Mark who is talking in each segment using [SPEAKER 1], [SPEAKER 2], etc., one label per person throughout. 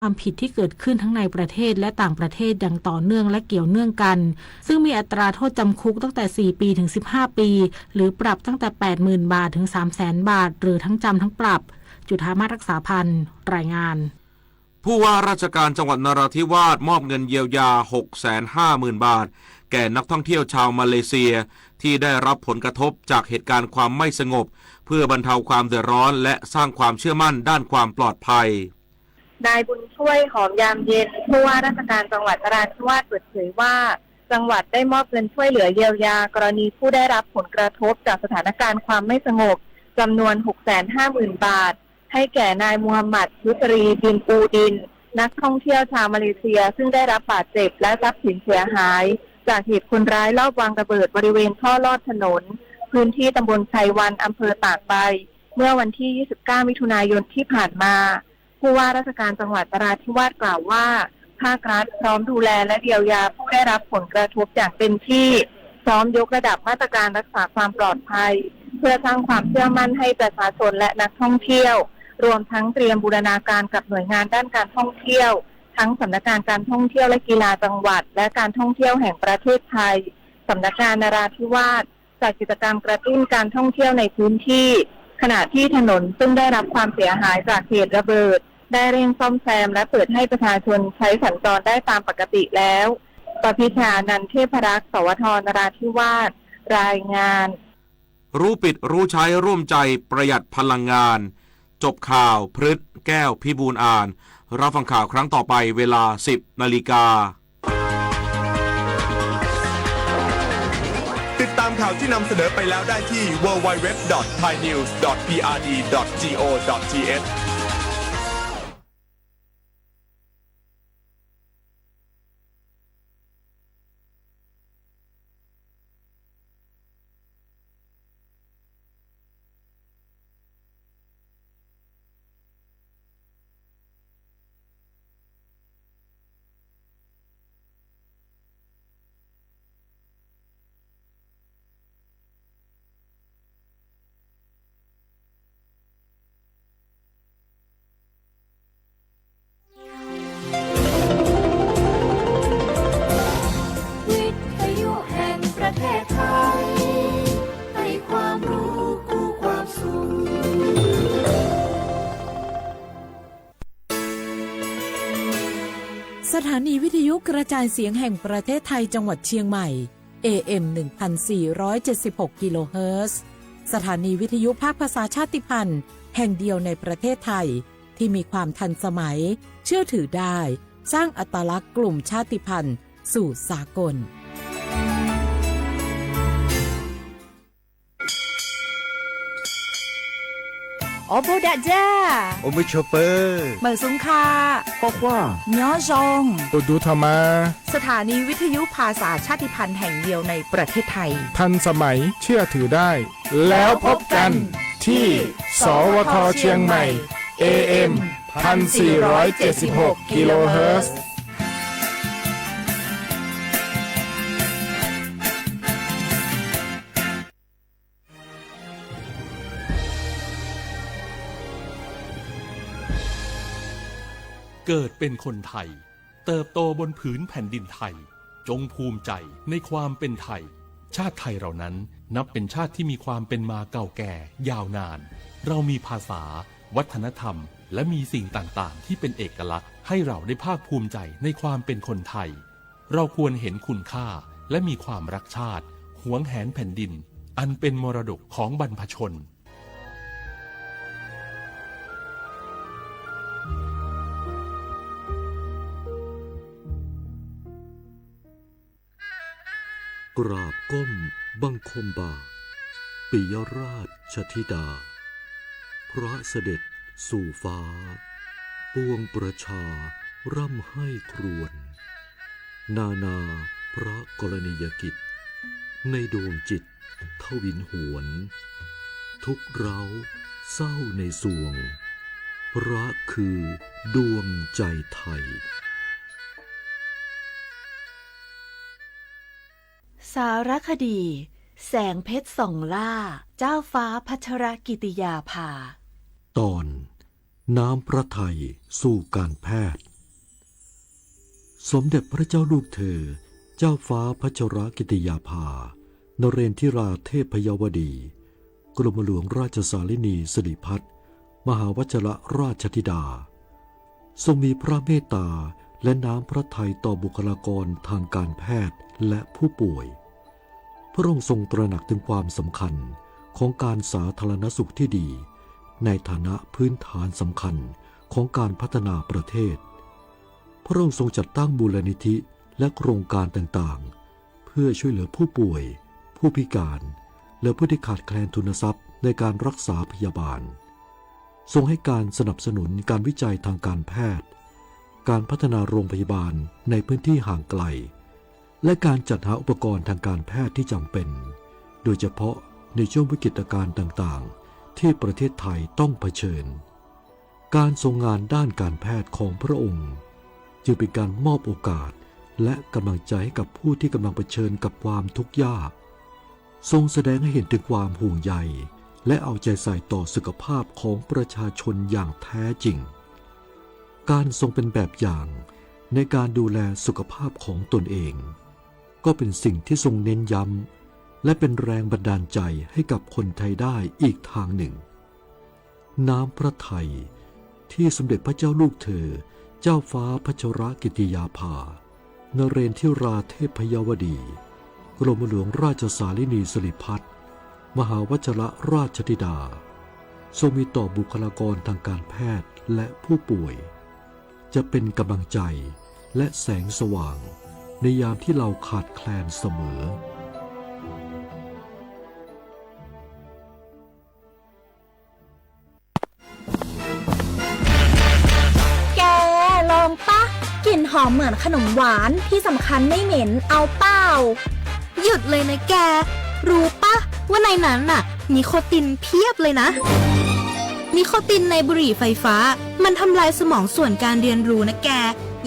[SPEAKER 1] ความผิดที่เกิดขึ้นทั้งในประเทศและต่างประเทศอย่างต่อเนื่องและเกี่ยวเนื่องกันซึ่งมีอัตราโทษจำคุกตั้งแต่4 ปีถึง15 ปีหรือปรับตั้งแต่ 80,000 บาทถึง 300,000 บาทหรือทั้งจำทั้งปรับจุฑามาศรักษาพันธ์รายงาน
[SPEAKER 2] ผู้ว่าราชการจังหวัดนราธิวาสมอบเงินเยียวยา 650,000 บาทแก่นักท่องเที่ยวชาวมาเลเซียที่ได้รับผลกระทบจากเหตุการณ์ความไม่สงบเพื่อบรรเทาความเดือดร้อนและสร้างความเชื่อมั่นด้านความปลอดภัย
[SPEAKER 3] นายบุญช่วยหอมยามเย็นผู้ว่าราชการจังหวัดนราธิวาสเปิดเผยว่าจังหวัดได้มอบเงินช่วยเหลือเยียวยากรณีผู้ได้รับผลกระทบจากสถานการณ์ความไม่สงบจำนวน 650,000 บาทให้แก่นายมูฮัมหมัดยุตรีบินอูดินนักท่องเที่ยวชาวมาเลเซียซึ่งได้รับบาดเจ็บและทรัพย์สินเสียหายจากเหตุคนร้ายลอบวางระเบิดบริเวณท่อลอดถนนพื้นที่ตำบลไชัยวันอำเภอตากใบเมื่อวันที่ 29 มิถุนายนที่ผ่านมาผู้ว่าราชการจังหวัดนราธิวาสกล่าวว่าภาครัฐพร้อมดูแลและเยียวยาผู้ได้รับผลกระทบอย่างเต็มที่พร้อมยกระดับมาตรการรักษาความปลอดภัยเพื่อสร้างความเชื่อมั่นให้ประชาชนและนักท่องเที่ยวรวมทั้งเตรียมบูรณาการกับหน่วยงานด้านการท่องเที่ยวทั้งสำนักงานการท่องเที่ยวและกีฬาจังหวัดและการท่องเที่ยวแห่งประเทศไทยสำนักงานนราธิวาสจัดกิจกรรมกระตุ้นการท่องเที่ยวในพื้นที่ขณะที่ถนนซึ่งได้รับความเสียหายจากเหตุระเบิดได้เร่งซ่อมแซมและเปิดให้ประชาชนใช้สัญจรได้ตามปกติแล้วปพิชานันเทพรักษ์สวทนราธิวาสรายงาน
[SPEAKER 2] รู้ปิดรู้ใช้ร่วมใจประหยัดพลังงานจบข่าวพฤษแก้วพิบูลอ่านรับฟังข่าวครั้งต่อไปเวลา 10 นาฬิกา
[SPEAKER 4] ติดตามข่าวที่นำเสนอไปแล้วได้ที่ www.thainews.prd.go.th
[SPEAKER 5] สถานีวิทยุกระจายเสียงแห่งประเทศไทยจังหวัดเชียงใหม่ AM 1476 กิโลเฮิรตซ์สถานีวิทยุภาคภาษาชาติพันธุ์แห่งเดียวในประเทศไทยที่มีความทันสมัยเชื่อถือได้สร้างอัตลักษณ์กลุ่มชาติพันธุ์สู่สากล
[SPEAKER 6] โอโบดะจ้า
[SPEAKER 7] โอมิชเปอร์
[SPEAKER 6] เมืองสุงคา
[SPEAKER 7] ปอกว่า
[SPEAKER 6] ย้อซง
[SPEAKER 7] ตูดูธรรมา
[SPEAKER 6] สถานีวิทยุภาษาชาติพันธุ์แห่งเดียวในประเทศไทย
[SPEAKER 7] ทันสมัยเชื่อถือได้แล้วพบกันที่สวทเชียงใหม่ AM 1476 กิโลเฮิรตซ์
[SPEAKER 8] เกิดเป็นคนไทยเติบโตบนผืนแผ่นดินไทยจงภูมิใจในความเป็นไทยชาติไทยเรานั้นนับเป็นชาติที่มีความเป็นมาเก่าแก่ยาวนานเรามีภาษาวัฒนธรรมและมีสิ่งต่างๆที่เป็นเอกลักษณ์ให้เราได้ภาคภูมิใจในความเป็นคนไทยเราควรเห็นคุณค่าและมีความรักชาติหวงแหนแผ่นดินอันเป็นมรดกของบรรพชน
[SPEAKER 9] กราบก้มบังคมบาทปิยราชธิดาพระเสด็จสู่ฟ้าปวงประชาร่ำให้ครวญนาพระกรณียกิจในดวงจิตทวินหวนทุกเร้าเศร้าในสวงพระคือดวงใจไทย
[SPEAKER 10] สารคดีแสงเพชรส่องล่าเจ้าฟ้าพัชรกิติยาภา
[SPEAKER 9] ตอนน้ำพระทัยสู่การแพทย์ สมเด็จพระเจ้าลูกเธอเจ้าฟ้าพัชรกิติยาภานเรนทิราเทพยวดีกรมหลวงราชสารินีสิริพัฒน์มหาวชรราชธิดาทรงมีพระเมตตาและน้ำพระทัยต่อบุคลากรทางการแพทย์และผู้ป่วยพระองค์ทรงตระหนักถึงความสำคัญของการสาธารณสุขที่ดีในฐานะพื้นฐานสำคัญของการพัฒนาประเทศพระองค์ทรงจัดตั้งมูลนิธิและโครงการต่างๆเพื่อช่วยเหลือผู้ป่วยผู้พิการและผู้ที่ขาดแคลนทุนทรัพย์ในการรักษาพยาบาลทรงให้การสนับสนุนการวิจัยทางการแพทย์การพัฒนาโรงพยาบาลในพื้นที่ห่างไกลและการจัดหาอุปกรณ์ทางการแพทย์ที่จำเป็นโดยเฉพาะในช่วงวิกฤตการณ์ต่างๆที่ประเทศไทยต้องเผชิญการทรงงานด้านการแพทย์ของพระองค์จึงเป็นการมอบโอกาสและกำลังใจให้กับผู้ที่กำลังเผชิญกับความทุกข์ยากทรงแสดงให้เห็นถึงความห่วงใยและเอาใจใส่ต่อสุขภาพของประชาชนอย่างแท้จริงการทรงเป็นแบบอย่างในการดูแลสุขภาพของตนเองก็เป็นสิ่งที่ทรงเน้นย้ำและเป็นแรงบันดาลใจให้กับคนไทยได้อีกทางหนึ่งน้ำพระทัยที่สมเด็จพระเจ้าลูกเธอเจ้าฟ้าพัชรกิติยาภานเรนทิราเทพยวดีกรมหลวงราชสารินีสิริพัฒน์มหาวชรราชธิดาทรงมีต่อบุคลากรทางการแพทย์และผู้ป่วยจะเป็นกำลังใจและแสงสว่างในยามที่เราขาดแคลนเสมอ
[SPEAKER 11] แกลองปะกลิ่นหอมเหมือนขนมหวานที่สำคัญไม่เหม็นเอาเปล่าหยุดเลยนะแกรู้ปะว่าในนั้นน่ะนิโคตินเพียบเลยนะนิโคตินในบุหรี่ไฟฟ้ามันทำลายสมองส่วนการเรียนรู้นะแก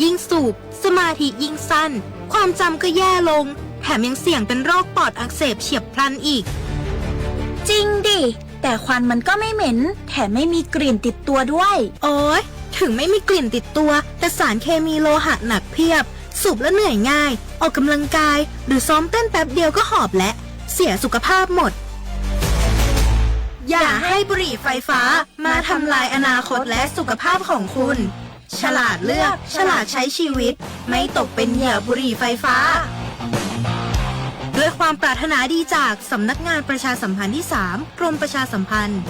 [SPEAKER 11] ยิ่งสูบสมาธิยิ่งสั้นความจำก็แย่ลงแถมยังเสี่ยงเป็นโรคปอดอักเสบเฉียบพลันอีกจริงดิแต่ควันมันก็ไม่เหม็นแถมไม่มีกลิ่นติดตัวด้วยโอ๊ยถึงไม่มีกลิ่นติดตัวแต่สารเคมีโลหะหนักเพียบสูบแล้วเหนื่อยง่ายออกกำลังกายหรือซ้อมเต้นแป๊บเดียวก็หอบและเสียสุขภาพหมดอย่าให้บุหรี่ไฟฟ้ามาทำลายอนาคตและสุขภาพของคุณฉลาดเลือกฉลาดใช้ชีวิตไม่ตกเป็นเหยื่อบุหรี่ไฟฟ้าด้วยความปรารถนาดีจากสำนักงานประชาสัมพันธ์ที่ 3 กรมประชาสัมพันธ์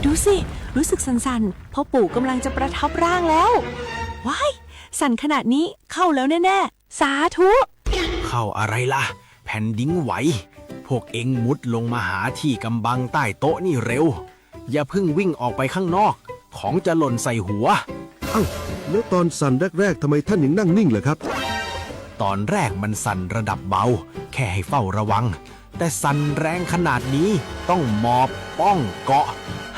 [SPEAKER 12] ดูสิรู้สึกสั่นๆพ่อปู่กำลังจะประทับร่างแล้วว้ายสั่นขนาดนี้เข้าแล้วแน่ๆสาธุ
[SPEAKER 13] เข้าอะไรล่ะแผ่นดินไหวพวกเอ็งมุดลงมาหาที่กำบังใต้โต๊ะนี่เร็วอย่าเพิ่งวิ่งออกไปข้างนอกของจะหล่นใส่หัว
[SPEAKER 14] แล้วตอนสั่นแรกๆทำไมท่านยังนั่งนิ่งล่ะครับ
[SPEAKER 13] ตอนแรกมันสั่นระดับเบาแค่ให้เฝ้าระวังแต่สั่นแรงขนาดนี้ต้องหมอบป้องเกาะ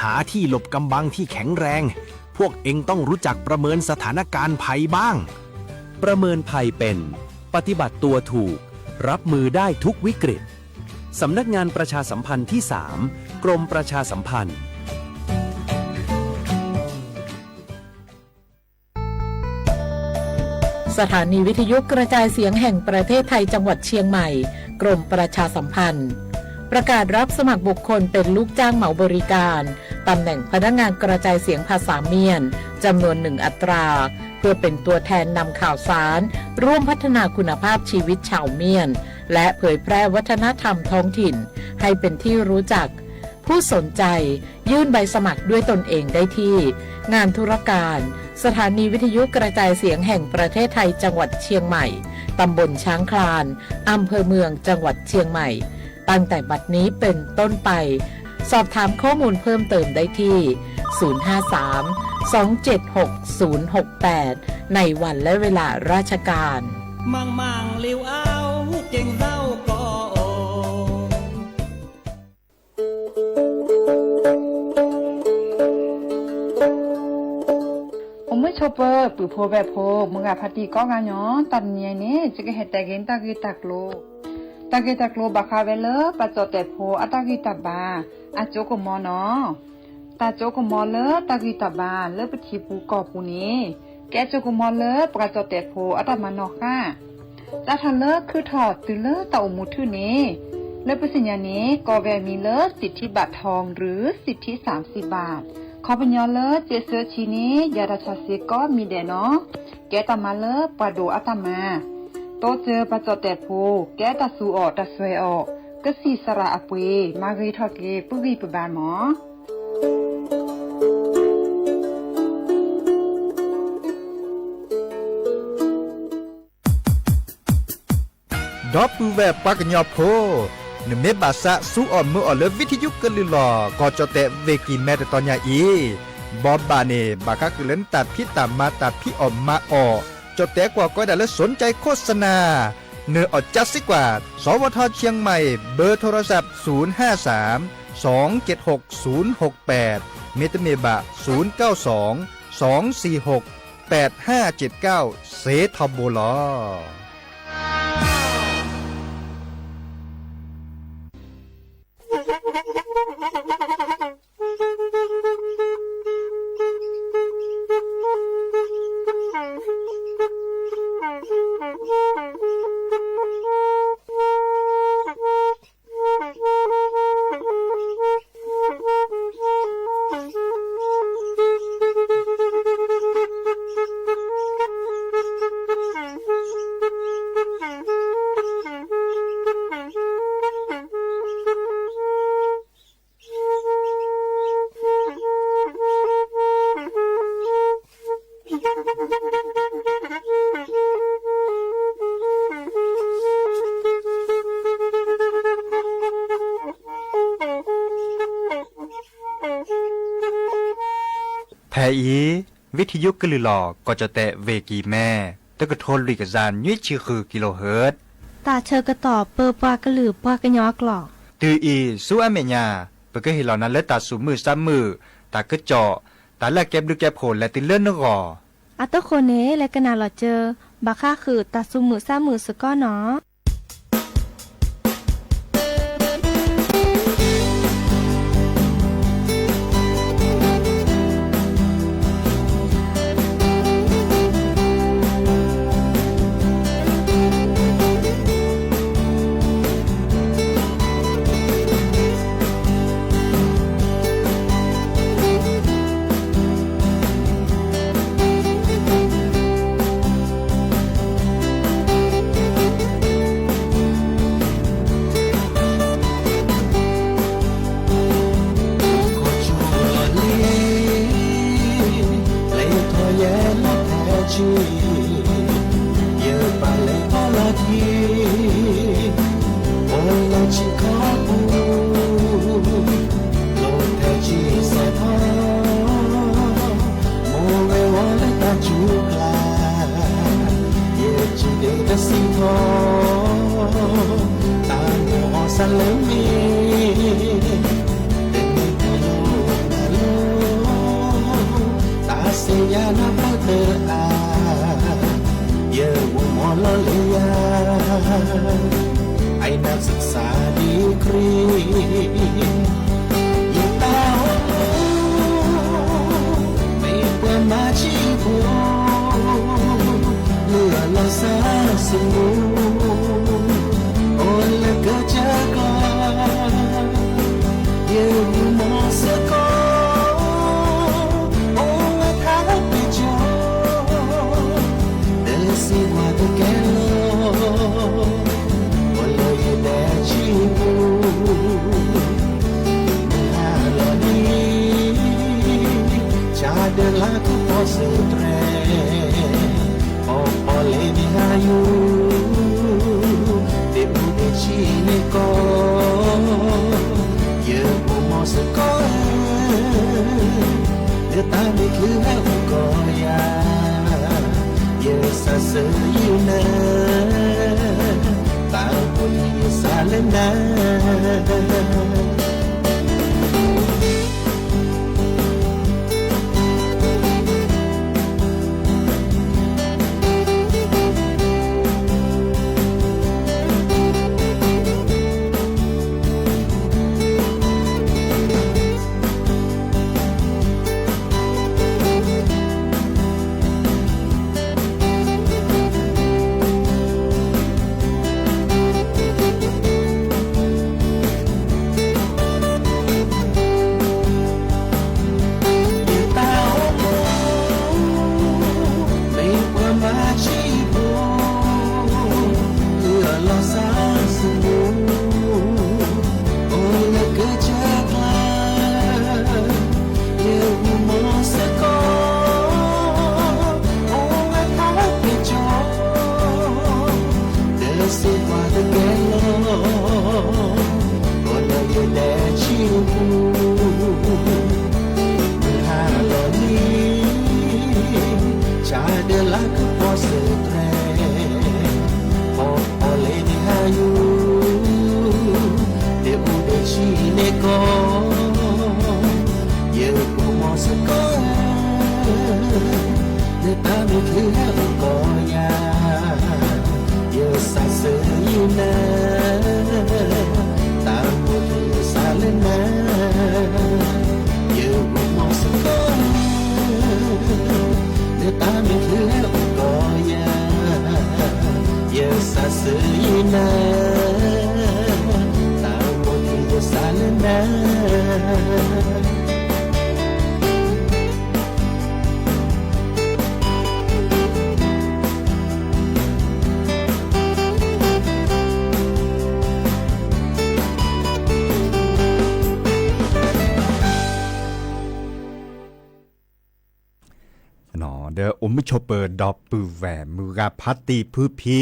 [SPEAKER 13] หาที่หลบกำบังที่แข็งแรงพวกเอ็งต้องรู้จักประเมินสถานการณ์ภัยบ้าง
[SPEAKER 15] ประเมินภัยเป็นปฏิบัติตัวถูกรับมือได้ทุกวิกฤตสำนักงานประชาสัมพันธ์ที่ 3 กรมประชาสัมพันธ์
[SPEAKER 5] สถานีวิทยุกระจายเสียงแห่งประเทศไทยจังหวัดเชียงใหม่กรมประชาสัมพันธ์ประกาศรับสมัครบุคคลเป็นลูกจ้างเหมาบริการตำแหน่งพนักงานกระจายเสียงภาษาเมียนจำนวน1 อัตราเพื่อเป็นตัวแทนนำข่าวสารร่วมพัฒนาคุณภาพชีวิตชาวเมียนและเผยแพร่วัฒนธรรมท้องถิ่นให้เป็นที่รู้จักผู้สนใจยื่นใบสมัครด้วยตนเองได้ที่งานธุรการสถานีวิทยุกระจายเสียงแห่งประเทศไทยจังหวัดเชียงใหม่ตำบลช้างคลานอำเภอเมืองจังหวัดเชียงใหม่ตั้งแต่บัดนี้เป็นต้นไปสอบถามข้อมูลเพิ่มเติมได้ที่053-276-068ในวันและเวลาราชการ
[SPEAKER 16] มังลิวเอาเก่งเศร้าก็
[SPEAKER 17] ไม่ชอบปือโพแบบโพมึงอะพัดดีก็งานย้อนตันเนี่ยนี่จะก็เห็ดแต่เกนตากีตักโล ตาเกตากโลบาคาเวเลปะจอแต่โพอัตากิตาบาอาโจกมอเนาะตาโจกมอเลตากิตาบาเลปฏิปูกอปูนี้แกโจกมอเลปะจอแต่โพอัตมานอค่ะตาทันเลคือถอดตือเลตาอมุทือนี้และปริญญานี้ก็แวมีเลสิทธิบัตรทองหรือสิทธิ30 บาทขอปัญญาเลเจเซอร์ชีนี้ยาราชาเซก็มีเดเนาะแกตามาเลปะโดอัตมาโตเจอปะจอแต่โพแกตาสูออกตาสวยออกก็สีสระอปวยมารีทอเกปุรีปบานหมอ
[SPEAKER 18] ดอปูแวปากญอโพนเมบาสะสู้อ่อนมืออ่อนเลวิทยุกลือหลอก็จะแต่เวกีแม่แต่ตอนยาอีบอบบาเนบาคาคือเล่นตัดพี่ตามมาตัดพี่ออกมาออกจะแต่กว่าก็ได้และสนใจโฆษณาเนื้ออดจัดสิกว่าสวทเชียงใหม่เบอร์โทรศัพท์053 276 068เมตเมบะ092 246 8579เซทอมโบลอแพอีวิทยุกลือหลอก็จะแตะเวกีแม่ตะกะโทนลิกจานยุ้ยชื่อคือกิโลเฮิรตซ์
[SPEAKER 11] ตาเชอกระตอบเปอปากระหลือปากระยอกหลอก
[SPEAKER 18] ตืออีสู้อเมญาเปก็เห็นเหล่านั้นและตาสูมือซ้ำมือตากระเจาะตาละแก็บดูแก็บโผลและติเลื่อนนกอ
[SPEAKER 11] อัตโคเนและกนาหลอเจอบาค่าคือตาซุมือซ้ำมือสก้อเนาะ
[SPEAKER 16] ไอ้นักศึกษาดีกรียิ่งตาไม่เปิดมาชีพเลือดละสาสูโอ้ละก็จะกลายืนมองสะกโอ้ละท้าไปจอเดสิว่าตะแกโลde la que posso tre o pole di hayu de bude chine ko ye po mo se ko de ta de ku ha ko ya ye sa se you na ta po ni sa le na na ta mo tu sa le na ye mo sa ko ne ta mi le ko ya ye sa se na ta mo tu sa le na
[SPEAKER 18] เดออมิชเปอร์ดอปปือแหวมือกาพัตติพื้พี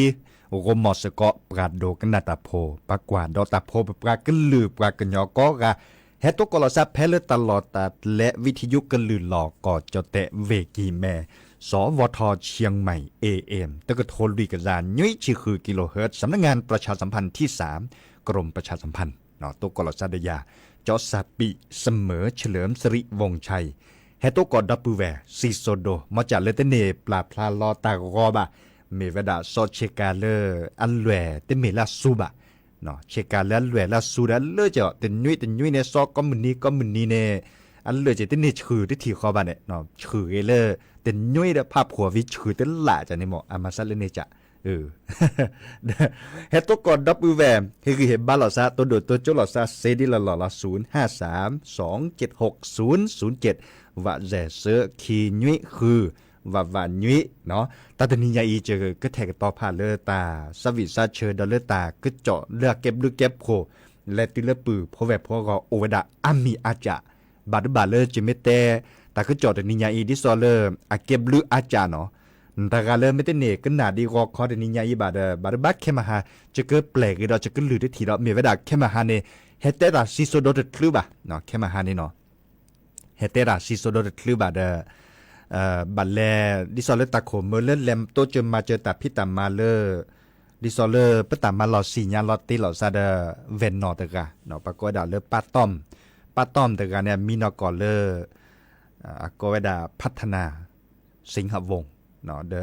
[SPEAKER 18] โอโกมอสกอปราดโดกันนาตาโพปากว่าดอตาโพปรากกันลือปรากกันยอกอกาเฮตุกอลซับเพลตลอดตาและวิทยุกันลือหลอกกอดจเตเวกีแม่สวทเชียงใหม่ AM ตะกะโทรดีกระจานยุ้ยชื่อคือกิโลเฮิรตซ์สำนักงานประชาสัมพันธ์ที่3กรมประชาสัมพันธ์เนาะตุกอลซัดยาจอสาปิเสมอเฉลิมสิริวงศ์ชัยเฮตุกอดับปูแวซีโซโดมาจากเลตเนปลาพลาลอตากอบะเมเวดาโซเชกาเลอันแหวเตเมลาซูบะเนาะเชกาเลอันแหวลาซูดะเลจะเตนยุยเนซอก็มันนี้เนอันเลจะเตนเนชื่อที่ที่คอบะเนี่ยเนาะชื่อเลเตนยุยเดภาพหัววิชื่อเตนละจะในหมออามาซัลเลเนจะเฮตุกอดับปูแวเฮคือเฮบาลอซาตัวโดดตัวจุลอซาเซดิลลอละ053276007ว่าแจเสือขีนุ้ยคือว่านุ้ยเนาะตาตนิยาอีเจอก็แทกต่อผ่านเลอตาสวิซาเชอดอเลตาก็เจาะเลือกเก็บลูกเก็บโคและติเลปือพอแบบพอก็โอเวดาอามีอาจาบาดบาเลอจิเมเตตาก็เจาะตนิยาอีดิซอเลออาเก็บลูกอาจาเนาะตากาเลอไม่ได้เนก็นาดีกอคอตนิยาอีบาดบักเข้มาหาจะเกิดแปลกเราจะก็ลือได้ทีเราเมียเวดาเข้มาหาเนเฮเตตาซิโซโดดคลือบะเนาะเข้มาหาเนเนาะเฮเตราซิโซโดคลือบาดบัลเลดิซอเลตาโคเมเลแลมโตเจมาเจอตาพิตามาเลดิซอเลปตามาลอสิญาลอติลอซาเดเวนนอตกะเนาะปะกอดาเลปาต้อมตกะเนี่ยมีนอกอเลกอเวดาพัฒนาสิงหวงศ์เนาะเด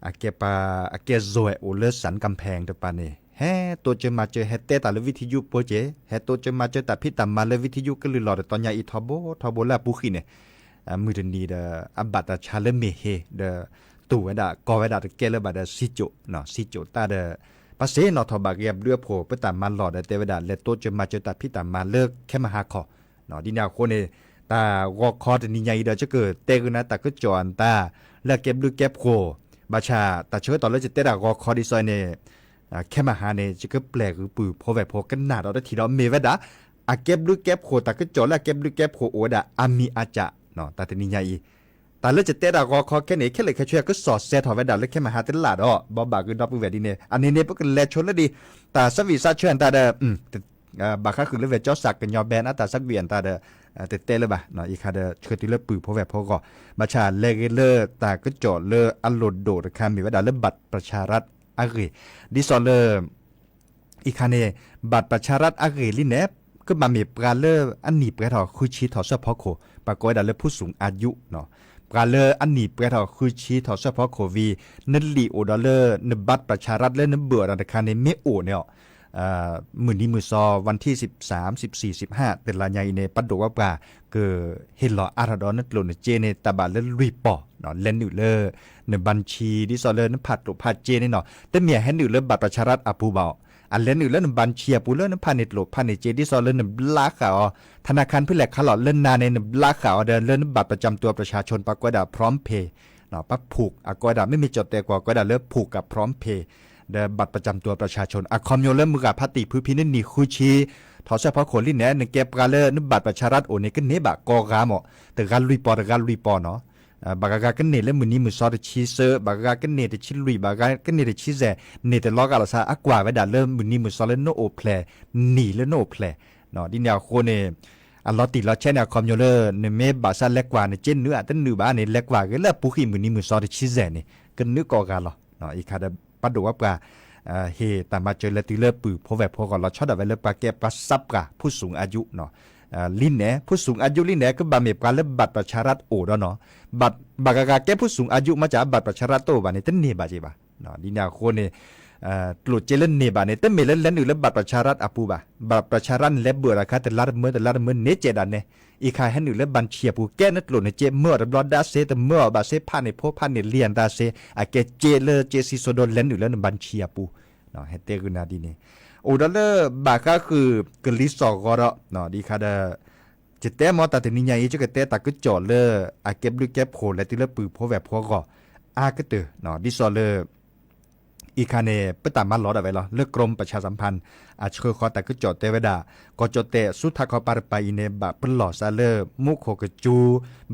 [SPEAKER 18] อาเกปาอาเกโซเอโอเลสันกำแพงตะปานี่เฮตัวจะมาเจอเฮเตตาเลวิทยุโปเจเฮตัวจะมาเจอตาพิตามาเลวิทยุก็ลือหลอดตอนยาอีทอโบลาปุขิเนี่ยมือดนีเดอับบัตชาเลเมเฮเดตัวเวดากอเวดาเกลบาดซิโจเนาะซิโจตาเดปาเซนอทบาเกียบเรือโผปตามาหลอดเตเวดาเลตัวจะมาเจอตาพิตามาเลิกแค่มาหาคอเนาะดินาโคเนตาวอคอตนิยาอีเดจะเกิดเตกนะตาก็จอนตาเลิกเก็บลูกเก็บโคบาชาตาเชื่อตอนเลจะเตดาวอคอดิซอยเนแค่มาหาเนี่ยจะก็แปลกหรือปือพอแบบพอกันหนาเราได้ทีเราเมวดาอาเก็บลูกเก็บโคตาก็จอแล้วเก็บลูกเก็บโคโอดาอามีอาจะเนาะตาเตนิยาอีแต่เลือจะเตะดากอคอแค่ไหนแค่เลยแค่ช่วยก็สอดเซทอเวดาแล้วแค่มาหาเตลาดอบอบาคือดับเวดีเนี่ยอันนี้เนี่ยพวกกันแลชนแล้วดีแต่สวีซาเชิญตาเดบาค่าคือเลือเวจอสักกันยอแบนตาสักเวียนตาเดเตะเลยบ่ะเนาะอีคาเดเชื่อที่เลือปือพอแบบพอก็มาชาเลกเลอตาก็จอเลออัลโลดโดดคามีเวดาเลือบัตรประชารัฐอารีดิซอเลออีคาเนบัตรประชารัฐอารีลิเนปก็มามีปราเลออันนี้ปราทอคุชีทอเฉพาะโคปากอยดาเลผู้สูงอายุเนาะปราเลออันนี้ปราทอคุชีทอเฉพาะโควีนลีโอดาเลอร์นบัตรประชารัฐและนเบื่อรัฐคาเนเมโอเนี่ยมือนี้มือซอวันที่13 14 15เป็นลาญาอิเนปัดโดว่าปลาเกิดเฮลออาราดอนนัตโลนเจเนตาบาเลลุยปอเนาะเล่นอยู่เลยในบัญชีดิซอเลอร์นั้นผัดโดผัดเจเนเนาะแต่เมียเห็นอยู่เลยบัตรประชารัฐอาปูเบาอันเล่นอยู่แล้วในบัญชีปูเลอร์นั้นพานิดโลพานิเจดิซอเลอร์นั้นลาขาวธนาคารเพื่อแหลกขลอดเล่นนาในลาขาวเดินเล่นบัตรประจำตัวประชาชนปากกดาพร้อมเพย์เนาะปักผูกอากดาไม่มีจดแต่กว่ากดาเลิกผูกกับพร้อมเพย์เดบัตรประจำตัวประชาชนอะคอมโยเริ่มมือกับพัติพื้นพินินีคุชีทอเฉพาะคนลิ้นแหนเก็บกาเลอร์นบัตรประชารัฐโอเนกันเนบะกอกาหมอแต่การลุยปอเนาะบากากันเนแล้วมือนี้มือซอดชีเซอร์บากากันเนแต่ชิลุยบากากันเนแต่ชิแซเนแต่ล็อกอาลาซาอักว่าไว้ด่าเริ่มมือนี้มือซอดแล้วโนโอเพลหนีแล้วโนเพลเนาะดิแนวโคเนอัลลอติลอเช่นอะคอมโยเลอร์เนเมบาซาเล็กกว่าเนเจนเนื้อตั้งเนื้อบ้านเนเล็กกว่าก็แล้วปุขีมือนี้มือซอดชิแซเนกันเนื้อกอกาหรอเนาะอีกคาดปัดดูว่าปลาเฮแต่มาเจอเลติเลปือพอแบบพอก่อนเราชอบแบบเลปาแกปลาซับกะผู้สูงอายุเนาะลิ้นแหนผู้สูงอายุลิ้นแหนก็บาเมปลาและบัตรประชารัฐโอเนาะบัตรบากาแกผู้สูงอายุมาจากบัตรประชารัฐโตบานี่ตั้งนี่บาจีบาเนาะดินาโคเน ตลุดเจริญเนบาเนี่ยแต่เมลันหรือบัตรประชารัฐอปูบะบัตรประชารัฐและเบื่อราคาแต่ละเมื่อเนเจดันเนี่ยอีกใครให้หนึ่งและบัญชีปูแก้นัดหลุดในเจเมื่อรับดาเซแต่เมื่อบาเซผ่านในพวกผ่านในเลียนดาเซอาเกเจเลเจซิโซโดนเล่นหนึ่งแล้วบัญชีปูเนาะให้เตกุนาดีเนี่ยโอดอลเลอร์บาก็คือกลิสอกอร์เนาะดีค่ะเดจิตเตมอตัดนิยายจะเกเตตักก็จอดเลยอาเก็บดูเก็บโผล่และที่เลือปืนพวกแบบพวกก็อาก็เตอเนาะดิซอเลอร์อีคาเน่ไปตามมาหลอดอะไรหรอเลือกกรมประชาสัมพันธ์อาเชื่อขอตักก็จอดเตวดาก็จอดเตสุทักเขาปาร์ไปในบัตรเปนหล่อซาเลอร์มุกโคกจู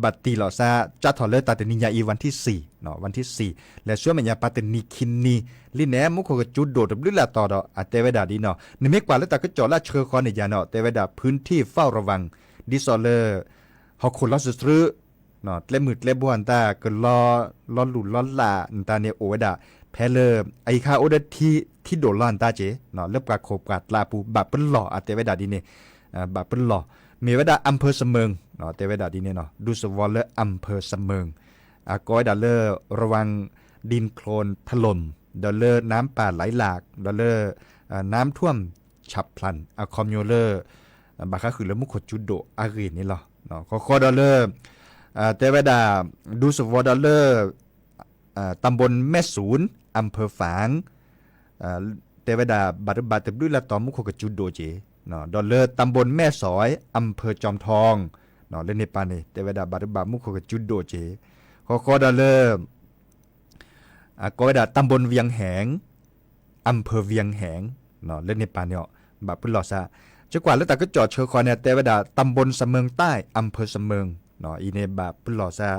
[SPEAKER 18] บัตตีหล่อซาจัดถอดเลอร์ตัดนิยายวันที่4เนาะวันที่4และช่วงมันยาปาเตนิคินนีลิแหนมุกโคกจูโดดลื่นละต่อดอเตวดาดีเนาะในเมกว่าแล้วตักก็จอดละเชื่อขอในยาเนาะเตวดาพื้นที่เฝ้าระวังดิซอเลอร์ฮอกคนล้อสุดซื้อเนาะเล่มืดเล่บวนตาก็ล้อหลุดล้อลาตาเนี่ยโอเวดาแพ้เลยไอ้ข้าโอเดที่โดนล้อนตาเจเนาะเล็บกาโคบกาดลาปูบับเป็นหล่ออาเตเวดาดีเนี่ยบับเป็นหล่อมีเวดาอำเภอเสมิงเนาะเตเวดาดีเนี่ยเนาะดูสวอลเลอร์อำเภอเสมิงก้อยดาเลอร์ระวังดินโคลนถล่มดาเลอร์น้ำป่าไหลหลากดาเลอร์น้ำท่วมฉับพลันคอมโยเลอร์บาค่าคือแล้วมุขจุดโดอารีนี่หรอเนาะข้อดาเลอร์เตเวดาดูสวอลดาเลอร์ตำบลแม่ศูนย์อำเภอฝางเตวดาบัตรด้วยละตอมุขกจุดโดเจเนาะดอลเลอร์ตำบลแม่สอยอำเภอจอมทองเนาะเล่นในปานนี่เตวดาบัตรมุขกจุดโดเจขอดอลเลอร์ก็ดาตำบลเวียงแหงอำเภอเวียงแหงเนาะเล่นในปานเนี่ยบัตรพุ่นหล่อซะจังหวัดแล้วแต่ก็จอดเชอคอเนี่ยเตวดาตำบลสะเมิงใต้อำเภอสะเมิงเนาะอีเนบัตรพุ่นหล่อซะ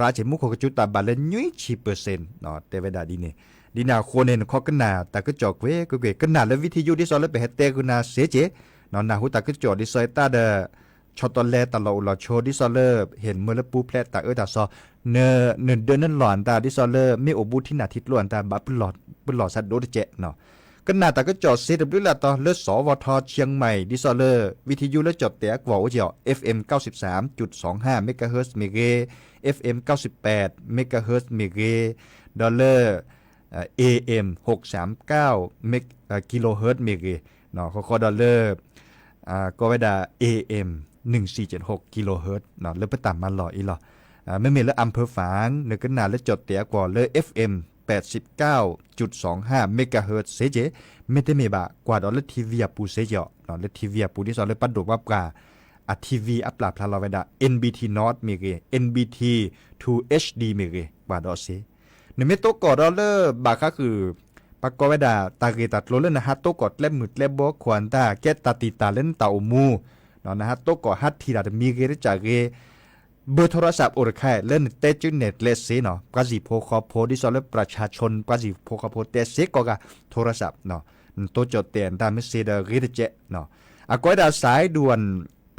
[SPEAKER 18] ราชมุขกจุตตาบาเลยุ้ย10%เนาะเตวดาดีเนี่ยดีนาโคเนนข้อกันนาแต่ก็จอกเว้ก็เกกันนาและวิทยุดิซอลไปเฮเตกุนาเสเจนอนนาหูแต่ก็จอดิซอยตาเดชอตแลตลอดลอโชดิซอลเห็นเมื่อละปูแพลตาตาซอเนเดือนนั้นหลอนตาดิซอลไม่อบุที่นาทิตล้วนตาบับปุหลอดสัตว์โดดเจเนาะกันนาแต่ก็จอดเซดบลิลาตอเลือสวทเชียงใหม่ดิซอลวิทยุและจอดเตะกว่าโอเจียว FM 93.25 เมกะเฮิรตซ์เมเก FM 98 เมกะเฮิรตซ์เมเกดอลเลอร์AM 639เมกกิโลเฮิรตซ์เมเกเนาะข้อดอลเลอร์ก็ไว้ดา AM 1476กิโลเฮิรตซ์เนาะเลือไปตามมาหล่ออีหล่อไม่มีแล้วอำเภอฝางเนื้อกันนาและจดเตะกว่าเลย FM 89.25 เมกะเฮิรตซ์เซเจไม่ได้มีบะกว่าดอลเลอร์ทีวีปูเซเจาะเนาะเลทีวีปูที่สอนเลยปัดดว่าปลาทีวีอัปลาพลาลาเวดา NBT North เมเก NBT 2 HD เมเกกว่าดอเซในเมโตกอดอลเลอร์บาค่าคือปากกเวดาตาเกตัดโลเลนนะฮะโตกอดเล่มมืดเล่มบัวควานตาเกตตาติตาเล่นเต่ามูเนาะนะฮะโตกอดฮัตทีดาดมีเกรจากเกเบอร์โทรศัพท์โอร์ไคเล่นเตจิเน็ตเลสเซเนาะปาจิโพคอโพดิซอลเลประชาชนปาจิโพคอโพเตเซก็กะโทรศัพท์เนาะโตจดเตียนตามเซเดเกรเจเนาะอากอยดาสายด่วน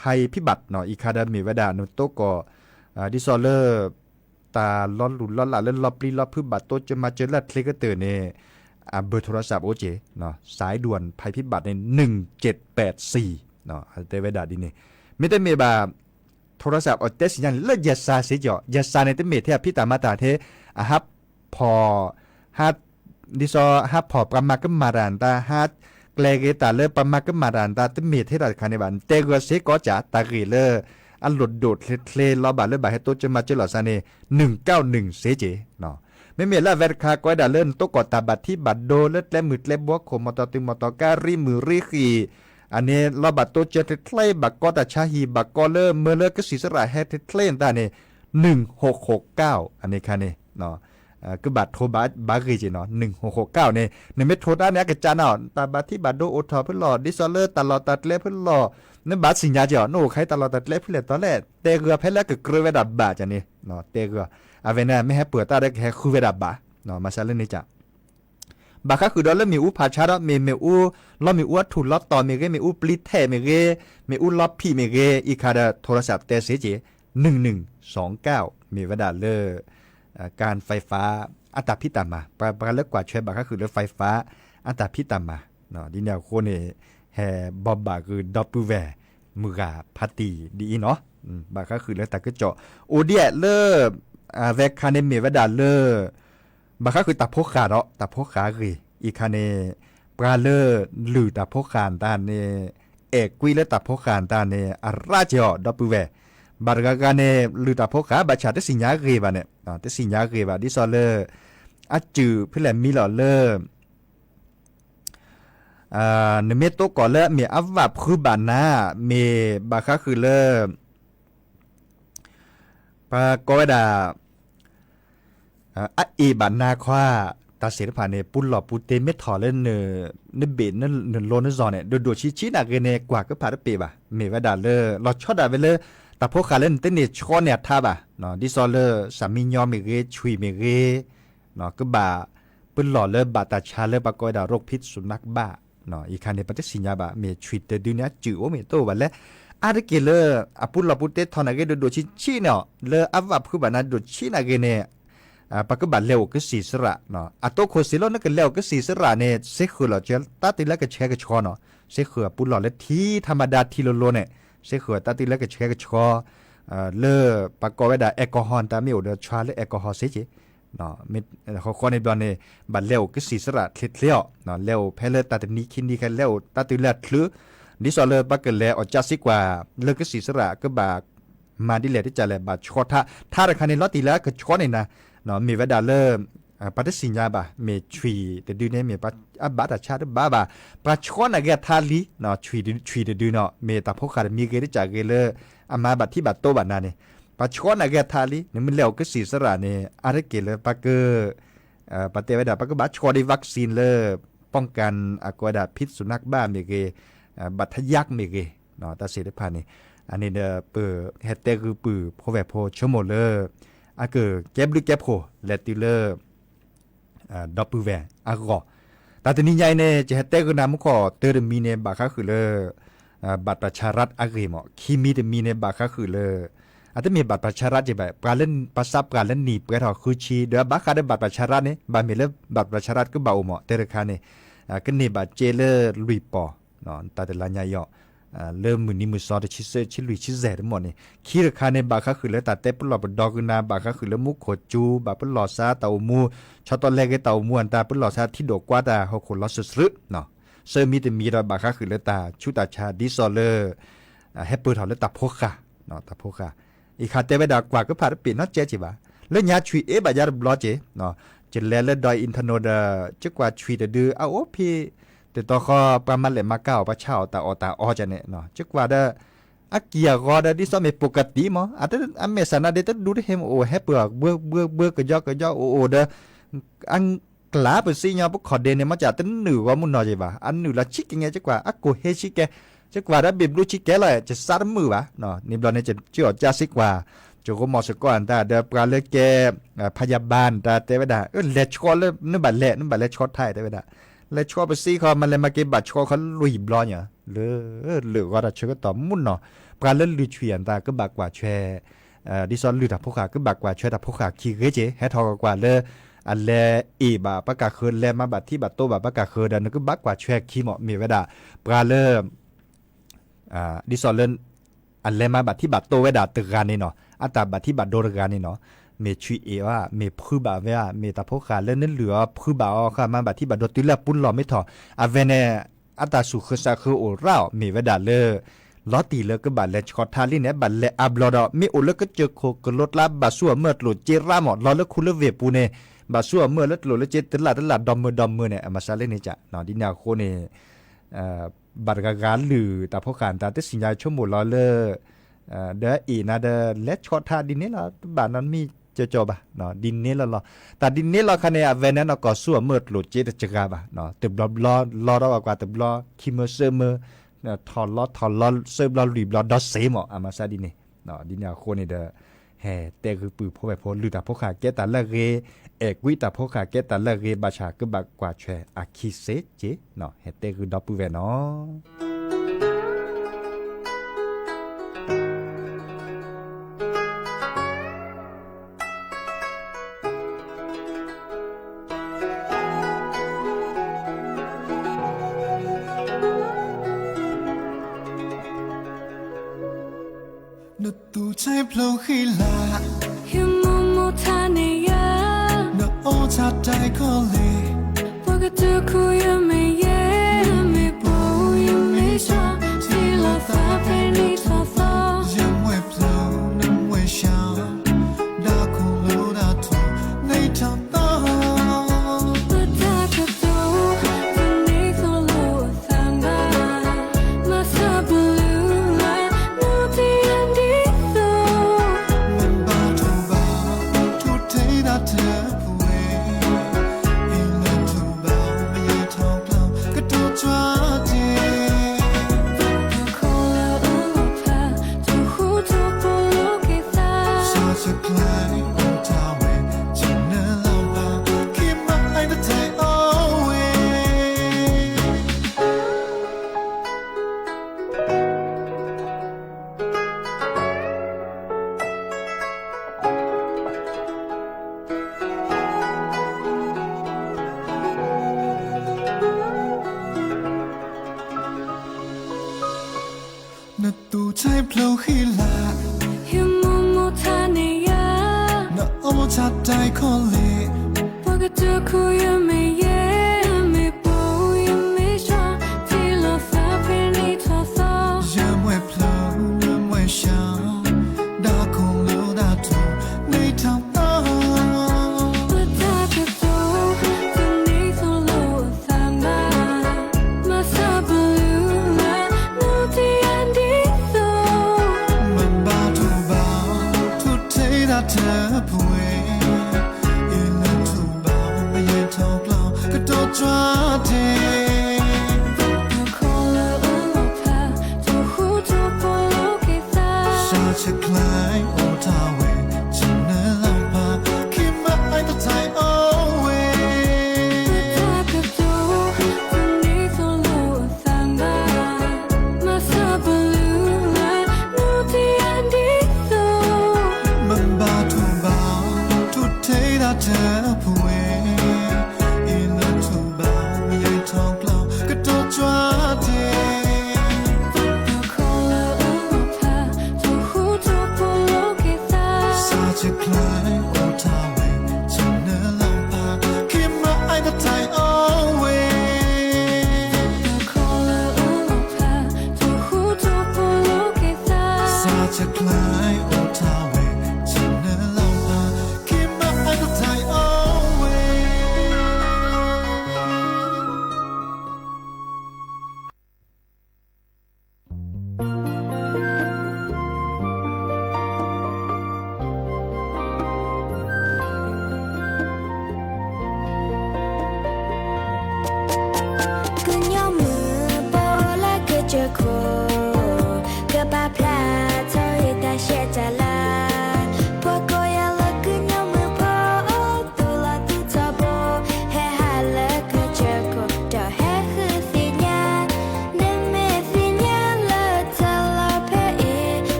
[SPEAKER 18] ภัยพิบัติเนาะอีคาดามีเวดาโนโตกอดิซอลเลอร์ตาล้อนหลุนล้อนหลาเล่นล้อปลีล้อพืบบัตโตจะมาเจอลัดคลิกก็เตือนเนี่ยเบอร์โทรศัพท์โอเจเนาะสายด่วนภัยพิบัติใน1784เนาะเตเวดาดีเนี่ยไม่ได้มีแบบโทรศัพท์เอาเตสัญญาณเลิศยาซาเสียจ่อยาซาในเตเมเทียพิตามาตาเทฮับพอฮัดดิซอฮับพอประมาก็มาดานตาฮัดเกลเกตาเลประมาก็มาดานตาเตเมเทียราคาในบ้านเตกัวเซก็จะตาเกเลอันหลุดโดดเคลล้อบาดเลือบาดให้โตจะมาเจอหลอดซาเน่191เซเจเนาะไม่มีละเวทคาก้อยดาเลิ่นโตกอตาบัดที่บัดโดเล็ดและมืดและบัวโคมอตอติมอตอการีมือรีขีอันนี้ล้อบาดโตเจอเคลบักกอตาชาฮีบักกอเลอเมื่อเลิกก็สีสระแฮทเคลนตาเน่1669อันนี้ค่ะเนี่ยเนาะคือบัดโทบารีจีเนาะ1669เนี่ยในเมโทรด้านนี้กระจานเอาตาบัดที่บัดโดโอทอเพื่อหล่อดิซอลเลอร์ตลอดตัดเล็บเพื่อหล่อนั่นบาดสิญญาเจาะโน่ใครตลอดตัดเล็บเพื่อตอนแรกเตเรือเพลแล้วก็กระเวดับบาจันนี่เนาะเตเรืออาเวน่าไม่ให้เปิดตาได้แค่คือเวดับบาเนาะมาซาเลนนี่จ้ะบาค่าคือดอลเลอร์มีอูพาชาร์มีอูล้อมีอูถูล็อตต่อมีเกมีอูปลิทเทมีเกมีอูล็อปพี่มีเกอีคาดาโทรศัพท์เตเซเจ1129มีเวดาเลอร์การไฟฟ้าอัตราพิตามาประเลิกกว่าช่วยบาค่าคือเรื่องไฟฟ้าอัตราพิตามาเนาะดินแนวโคเนแฮบอบบาคือดอปปูแวมือกาพัตตีดีเนาะบาค่าคือเรื่องแต่ก็เจาะโอเดียเลอร์เวคาเนมีเวดาเลอร์บาค่าคือตับพกขาเนาะตับพกขาคือ อีคาเนปลาเลอหรือตาพกขานตาเนเอกกุยและตาพกขานตาเนอาราจอดอปูเวบาร์กากาเนหรือตาพกขาบาชาเตสิญญาเกบาเนี่ยเตสิญญาเกบาดิซอเลออาจือเพื่อแหลมมีหล่อเลอนเมโตก่อเลเมอัฟวับคือบานาเมบาคาคือเลปากอดาอีบานาควาตาเสรพาเนปุลหลอปุเตเมทอเล่นเนเบนเนโลนซอนเนี่ยโดชินาเกเนกว่าก็พาดเปบะเมวดาเลลอชอดาเวเลตาพวกขาเล่นเต้นเนี่ยชอเนี่ยท่าบะเนาะดิซอเลสามียอมเมเกชุยเมเกเนาะก็บาปุลหลอเลบาตาชาเลปากอดาโรคพิษสุนัขบ้าเนาะอีคันเนี่ยปฏิสิญญาบะเมชุยเตดูเนี่ยจือโอเมโตบะและอาร์เกเลอปุลหลอปุเตทอนาเกโดชิเนาะเลอัฟวับคือบานาโดชินาเกเนปากบัดเลวก็สีสระเนาะอัตโตโคสิโลนั่นก็เลวก็สีสระเนี่ยเสกคือหล่อเจลตัดติแล้วก็แชร์ก็ชอเนาะเสกคือปุ่นหล่อและที่ธรรมดาทีโลโลเนี่ยเสกคือตัดติแล้วก็แชร์ก็ชอเลอปากกอไว้ได้แอลกอฮอล์ตามไม่อุดชาและแอลกอฮอล์เสียจีเนาะมิเขาข้อในบอลเนี่ยบัดเลวก็สีสระเคล็ดเลี้ยวเนาะเลวแพ้เลตัดนี้คินดีกันเลวตัดติแล้วคลื้อดิสอเลอปากเกเลอจัดสิกว่าเลก็สีสระก็บากมาดิเลที่จะแลบาชอท่าราคาในลอตติแล้วก็ชอเนี่ยนะเนาะมีเวลาเริ่มปัตสิญญาบะเมทรีแต่ดูเนี่ยเมปัตบาตชาติบ้าบะปะชอนอะแกทาลีเนาะทรีเดดูเนาะเมตาพกขามีเกได้จากเกเลอามาบัดที่บัดโตบัดนาเนี่ยปะชอนอะแกทาลีเนี่ยมันแล้วก็สีสระเนี่ยอะไรเกเลปะเกปะเตวดาปะก็บัดชอได้วัคซีนเลยป้องกันอะกวดาพิษสุนัขบ้าเมเกบัดทะยักเมเกเนาะตาเสด็จผ่านนี่อันนี้เด้อเปิดเฮ็ดแต่คือปือโพแวโพชั่วโมงเลยอาเกแก็บลึกแก็บโคเลติเลอร์ดอปูแวอากอแต่ตอนนี้ใหญ่เนี่ยจะเฮ็ดแต่ก็นำขอเตอร์มีเนี่ยบาคาคือเลบัตรประชารัฐอาเกมอคีมีแต่มีเนี่ยบาคาคือเลอาจจะมีบัตรประชารัฐจะแบบการเล่นประซับการเล่นหนีบก็เท่าคือชีเดี๋ยวบาคาได้บัตรประชารัฐเนี่ยบามีเลบัตรประชารัฐก็เบาหมอเตอร์คาเนี่ยก็นี่บัตรเจเลอร์ลุยปอเนาะแต่ละใหญ่ย่อเริ่มมือนี้มือซอดชิเซชิลุยชิเซทั้งหมดนี่ขี้ราคาในบาคาคือแล้วแต่เต็ปหลอดดอกนาบาคาคือแล้วมุกโขจูบาปหลอดซาเต่ามูชอตอนแรกก็เต่ามูอันตาปหลอดซาที่ดอกกว่าตาเขาขนลอสซึเนาะเซอร์มีแต่มีเราบาคาคือแล้วตาชุตาชาดิซอเลอร์แฮปเปอร์ถอดแล้วตาโพคาเนาะตาโพคาอีคาเตเวดากว่าก็ผ่านปีนอเจจิบะแล้วยาชุยบายาบลอเจเนาะจะแลแล้วดอยอินทนดจักว่าชุยเดือเอาโอพีแต่ต่อข้อประมาณเลยมาเก้าประเช่าตาอจะเนี่ยเนาะจักว่าเด้ออาเกียก็ได้ดิซอมปกติมั้งอาจจะอเมซานาเดตดูได้เห็นโอ้แฮปเปอร์เบื่อก็ย่อโอ้เด้ออันกลาเปซี่เนี่ยพวกขอเดนเนี่ยมาจากตั้งหนึ่งว่ามุนนอใจบ่าอันหนึ่งละชิกยังไงจักว่าอากูเฮชิแกจักว่าได้เบบรู้ชิกแกเลยจะซาดมือบ่าเนาะนี่บอลเนี่ยจะชื่อจ้าซิกว่าจะก็มอสก่อนแต่เดปลาเลือกแกพยาบาลแต่เตวดาเลชอเลยนึกบัตรเลชอไทยเตวดาและชัวไปซี่เขามันเลยมาเก็บบัตรชัวเขาลุยบล้อเนี่ยเหลือก็ได้เชื่อต่อมุ่นเนาะปลาเล่นลุยเฉียนตาก็บักกว่าแชร์ดิซอนลุยแต่พวกขาก็บักกว่าแชร์แต่พวกขาขี้เกจให้ทอกว่าเลยอันแลอีบะปากกาเคินแลมาบัตรที่บัตรโตบัตรปากกาเคินดันก็บักกว่าแชร์ขี้เหมาะมีเวลาปลาเล่ดิซอนเล่นอันแลมาบัตรที่บัตรโตเวลาตึกการนี่เนาะอัตราบัตรที่บัตรโดรการนี่เนาะเมชุยว่าเมพืบาเวะเมตาพกขาเล่นนั่นเหลือพืบาอค่ะมาบัดที่บัดดติละปุ่นหล่อไม่ถออาเวเนอัตาสุขซาคือโอราวเมเวดาเลลอตีเลก็บัดเลชคอทาลิเนบัดเลอับลอดเมโอเลก็เจอโคกลดลาบาสัวเมื่อหลุดเจราหมดลอเลคุเลเวปูเนบาสัวเมื่อเลหลุดเลเจตลาดอมมือเนี่ยมาซาเลนี่จ้ะเนาะดินาโคเนบัดกากาหรือตาพกขานตาเตสิญญาชั่วโมงลอเลเดออีนะเดเลชคอทาดินนี่ล่ะบานั้นมีจบะเนาะดินนี้ละแต่ดินนี้เราคะแนนเวนันก็สู้เมื่อหลุดเจตจักรบะเนาะตึบล้อเรากว่าตึบล้อคิมเมอร์เซอร์เมอร์ถอดล้อเซอร์ล้อรีบล้อดอสเซมอ่ะอามาซาดินนี่เนาะดินยาโคนี่เด้อแห่แต่คือปืนพวกแบบพวกลือแต่พวกขาเกตาละเรเอกวิแต่พวกขาเกตาละเรบาชาก็บักกว่าแชอาคิเซเจเนาะแห่แต่คือดอปูเวเนาะ
[SPEAKER 16] ตูใจเพลาขี้ลา
[SPEAKER 11] ฮิโมโมทาเนีย
[SPEAKER 16] นโอชาใจก็เลย
[SPEAKER 11] ปกติ
[SPEAKER 16] na tu chai plo khila
[SPEAKER 19] himu mo thane ya
[SPEAKER 16] na omo chat dai khole
[SPEAKER 19] paga tu ku ya me ye me po ya me sha ti lo fa pe ni tho tho
[SPEAKER 16] ya mwe plo na mwe sha da khong lo da tu nei thang taเธอป่วยอีนั่นถูกเบาไม่ยันทองกล่าว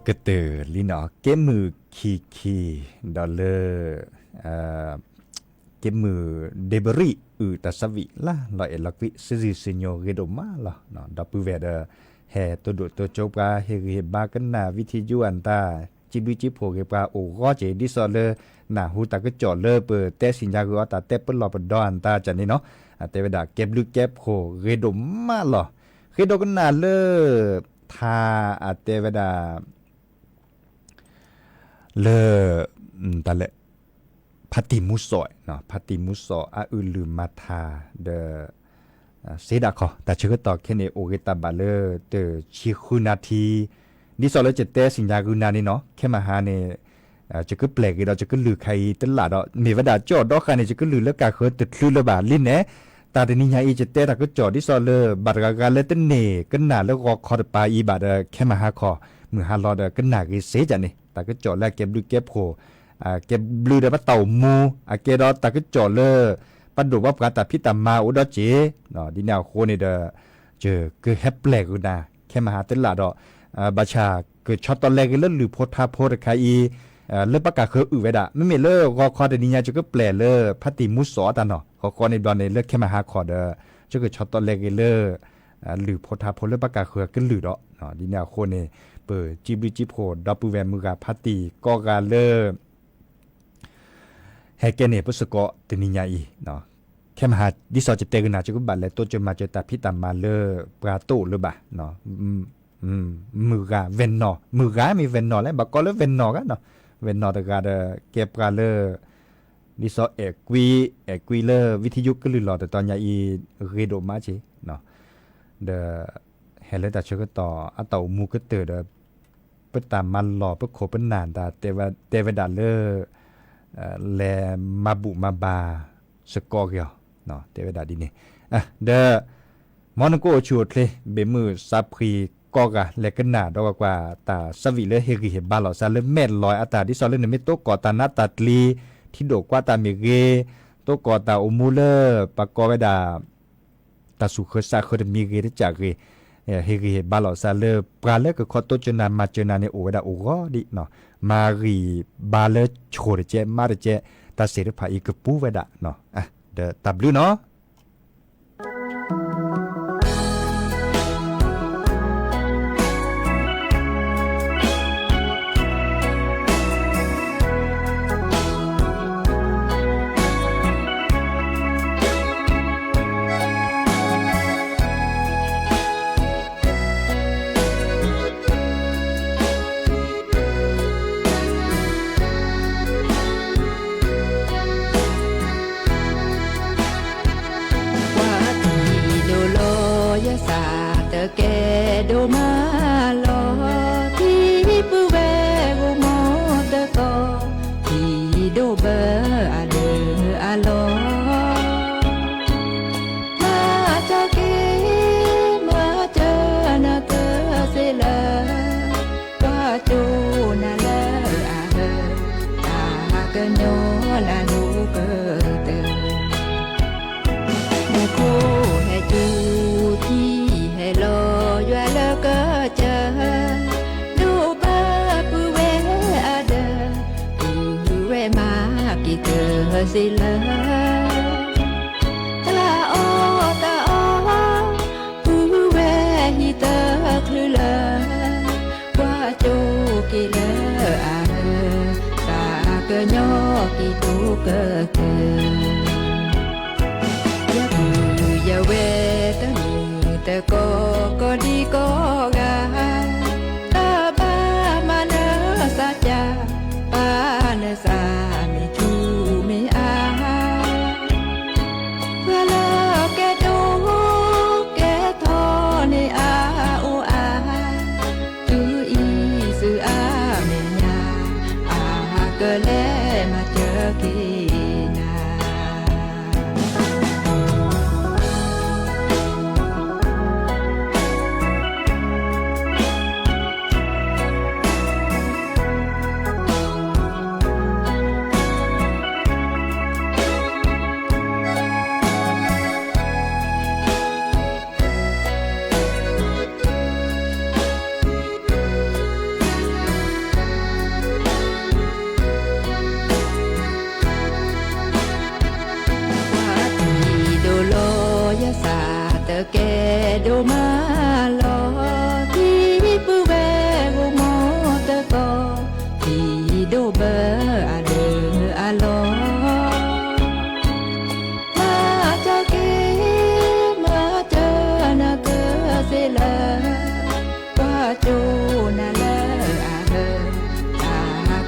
[SPEAKER 18] กระเตอลิเนาะเก็บมือคีดอลเลอร์เก็บมือเดบริตาสวิล่ะลอยลักวิซิซิโนเรโดมาล่ะเนาะดับเบิลเวดแห่ตัวดุตัวโจกาเฮบากันนาวิทยุอันตาจิบิจิโผเกปาโอก็เจดิซอเลนาหูตาก็จอดเลเปเตสินยาก็ตาเตปลอปดออันตาจันนี่เนาะเตเวดาเก็บลึกเก็บโผเรโดมาล่ะเรโดกันนาเลทาเตเวดาเลตาเลพัติมุสอยเนาะพัติมุสออุลืมมาทาเดเซดาคอแต่ชื่อต่อแค่ในโอเกตาบาเลเตชิคุนาทีนี่สอนแล้วจะเตสิญญากุนานี่เนาะแค่มาหาเนี่ยจะก็แปลกเราจะก็ลือใครตลาดมีวดาจอดดอกใครเนี่ยจะก็ลือแล้วกาเคยติดลือระบาดลิ้นเนี่ยตาเดนิยาอีจะเตตาก็จอดที่สอนเลยบัดกาเลตันเน่ก็หนาแล้วก็คอร์ปาอีบาดแค่มาหาคอมือหาลอดก็หนากิเซจันนี่ตาก็จอดแล้วเก็บดูเก็บโผเก็บลือได้ปะเต่ามูเกดอตาก็จอดเลยปันดูว่าการตัดพิตามาอุดเจเนาะดิแนวโคนี่เด้อเจอคือแฮปแปลกนะแค่มาหาตลาดบาชาเกิดช็อตตอนแรกก็เลิศหรือโพธาโพธคายเลิศประกาศเคยไว้ดะไม่มีเลิศก็คอเดนิยาจะก็แปลเลิศพัติมุสอตาเนาะขอในดอนในเลิศแค่มาหาคอเด้อจะเกิดช็อตตอนแรกก็เลิศหรือโพธาโพเลิศประกาศเคยก็หรือเนาะดิแนวโคนี่เปิดจิบลิจิโพดับเบิลแวมือกับพัติก็การเลิศให้แกเนี่ยพุสกอเดนิยาอีเนาะแค่มาหาดิสอจะเตกนาจะก็บัดแล้วตัวจะมาเจอตาพิตามาเลปราโตหรือบ่าเนาะมือกาเวนนอมือกามีเวนนอแล้วบักก็เลยเวนนอกันเนาะเวนนอตะกาเก็บปราเลดิสอเอกวีเลวิทยุก็ลือหลอแต่ตอนยาอีเรโดมาจิเนาะเดเฮเลตาชก็ต่ออะเตามูก็เตอเดเปตามมันหล่อเปโคเป็นนานตาเตวดาเลแลมาบุมาบาสกอเกียวเนาะเตวดาดีนี่เดมอนโกชูดเลยเบมือซับพรีกอกะและกันหนาดอกว่าตาสวิเลเฮกิเฮบาลอซาเลเม็ดลอยอัตาที่ซอเลเนเมโตกอตานาตาตลีที่โดกว่าตาเมเกโตกอตาโอมูเลปากอเวดาตาสุเคซาเคดมีเกที่จากเฮกิเฮบาลอซาเลปราเลก็ขอโตจนามาเจนาเนโอเวดาโอโกดิเนาะมารีบาเลโชเรเจมาเรเจตาเสรพาอีกปูเวดาเนาะเดตับลูเนาะ
[SPEAKER 20] แกโดมาลอที่ปูเวกูมอเตกอที่โดเบอเดอลอมาจากเกมาเจอนาเตเสลว่าจูนาเลตากะโนนาลูเกเตมโคให้จูที่โลยว่าเลก็เจอดูบ้าปูเวอเดปูเวมากี่เธอสิเลตาโอปูเวฮิเตอคลือเลว่าโจกี่เลตากะโยกี่ตูเกเกยะปูยะเวตะแต่ก็ดีก็กาตาบ้ามาเนสัจจาปาเนสามิจูมิอาเวลาแกดูแกทอในอาโออาจูอีสืออาเมญาเกเลมาเจอกี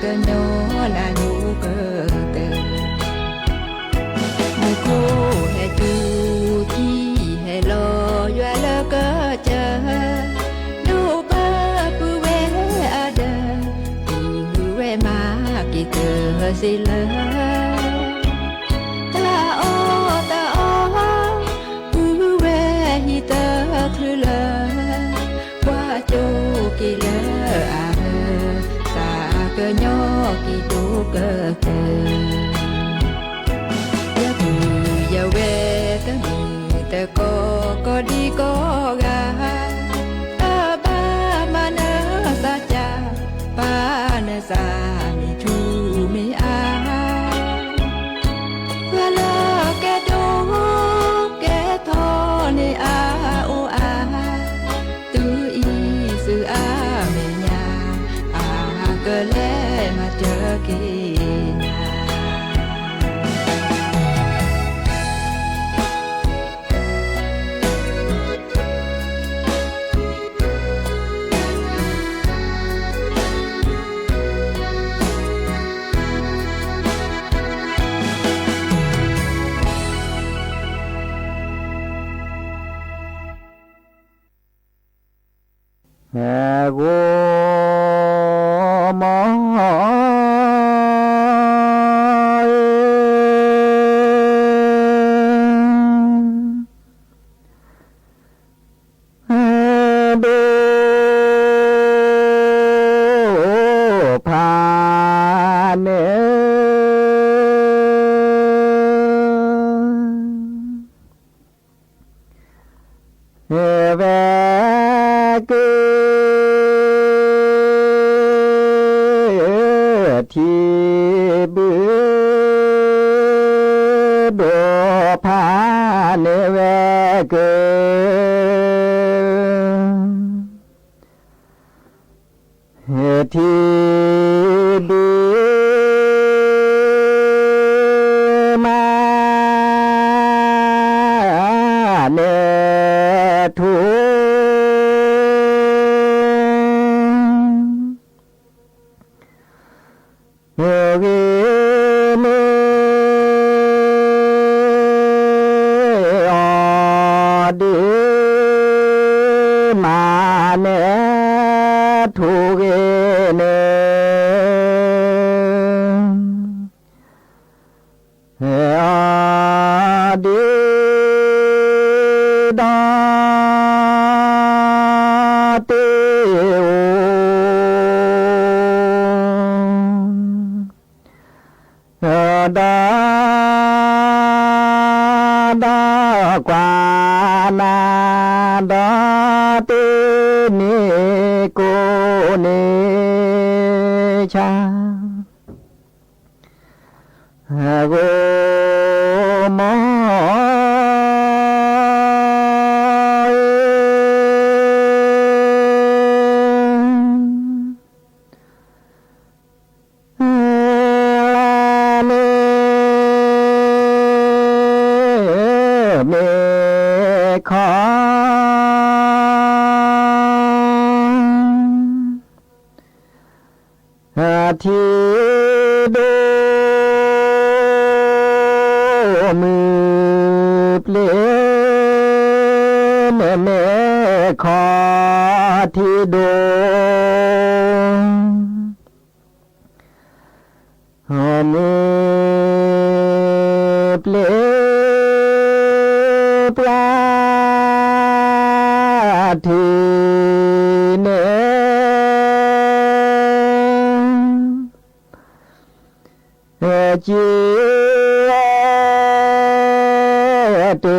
[SPEAKER 20] cơ nhớ là nhu cơ tờ mùi cô hè chu thi hè lo doa lơ cơ chờ đu ba pu ve ada pu ve ma ki tờ si lơ ta o pu ve hi tờ khư lơ qua châu kỳ lơ à ta cơ nhỏ kỳ tu cơ cơ ya tu ya ve ta ni ta có đi có ga ta ba ma na sa cha ba na sa mi chu mi a qua la ke do ke tho ni a o a tu y sư a me nya a cơ lẽ mà chờ kỳ nhà
[SPEAKER 18] go ma do pa ne ve ke thi bư đồ pha ne ve ke thi bư ma ne thu qua na đó tê ni cô ni cha go mo thi đô mư ple mẹ khó thi đô mư ple pra thi chia từ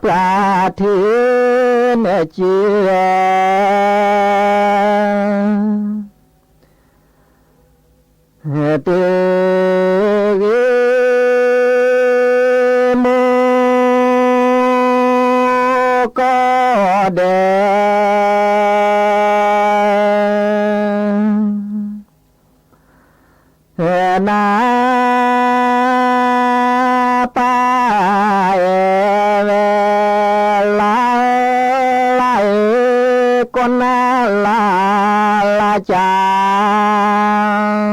[SPEAKER 18] pra thiên chia từ mô có đề na pa la con
[SPEAKER 21] ลาลาจาง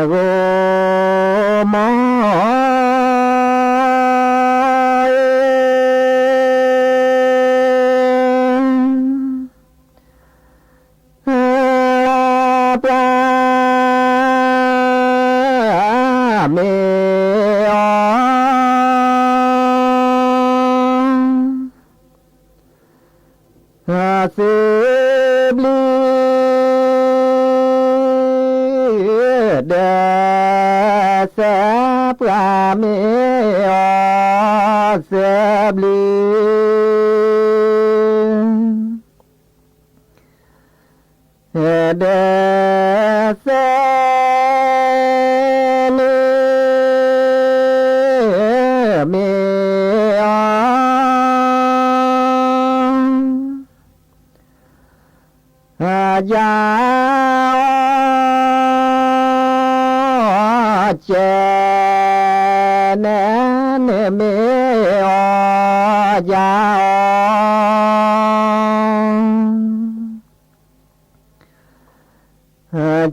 [SPEAKER 21] โกมอปลาเมเสบลีเดเสปลาเมเสบลีเดเสเลเมยาเจเนเนเมยา